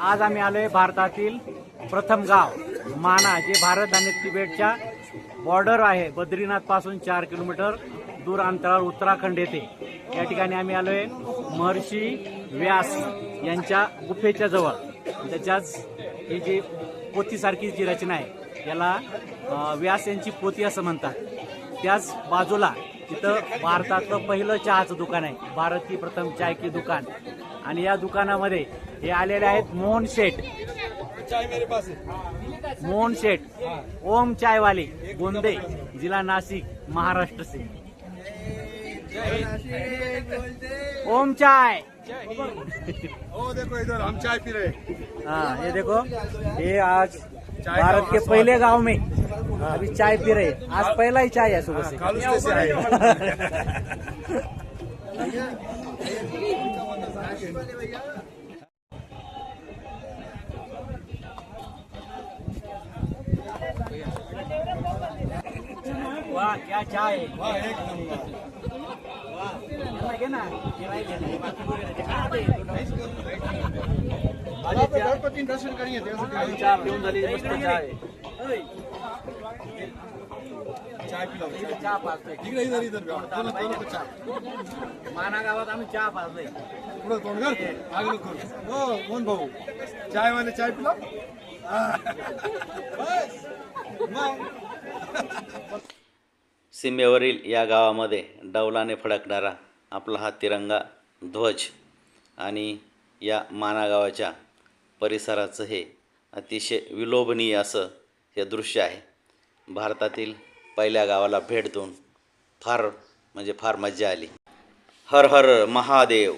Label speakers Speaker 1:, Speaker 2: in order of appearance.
Speaker 1: आज आम्ही आलोय भारतातील प्रथम गाव माना, जे भारत आणि तिबेटच्या बॉर्डर आहे. बद्रीनाथ पासून 4 किलोमीटर दूर अंतरावर उत्तराखंड येथे. या ठिकाणी आम्ही आलोय महर्षी व्यास यांच्या गुफेच्या जवळ. त्याच्याच ही जी पोथीसारखी जी रचना आहे याला व्यास यांची पोथी असं म्हणतात. त्याच बाजूला तिथं भारतातलं पहिलं चहाचं दुकान आहे, भारत की प्रथम चाय की दुकान. आणि या दुकानामध्ये हे आलेले आहेत मोहन शेठ. मोहन शेठ ओम चाय वाले गोंदे, जिला नासिक, महाराष्ट्र से. ओम चाय.
Speaker 2: ओ देखो इधर हम चाय पी रहे.
Speaker 1: हाँ, ये देखो, ये आज भारत के पहले गांव में अभी चाय पी रहे. आज पहला ही चाय है सुबह से.
Speaker 2: कालुस्ते से आए.
Speaker 1: वाह, क्या चाय है.
Speaker 2: वाह, एक नंबर.
Speaker 1: घे ना.
Speaker 2: आप गणपती दर्शन करिए त्यासाठी
Speaker 1: चहा पिऊन झाली, मस्त चाय.
Speaker 2: चाय पिलाव.
Speaker 1: चहा पाजतोय.
Speaker 2: इकडे इधर इधर दोन चाय.
Speaker 1: माना गावात आम्ही चहा पाजतोय.
Speaker 2: पुढे तोंड कर. आगलं कर. हो मोहन भाऊ, चाय वाले चाय पिलाव. बस मग
Speaker 3: सीमेवरील या गावामध्ये डौलाने फडकणारा आपला हा तिरंगा ध्वज आणि या माना गावाच्या परिसराचं हे अतिशय विलोभनीय असं हे दृश्य आहे. भारतातील पहिल्या गावाला भेट देऊन फार मजा आली. हर हर महादेव.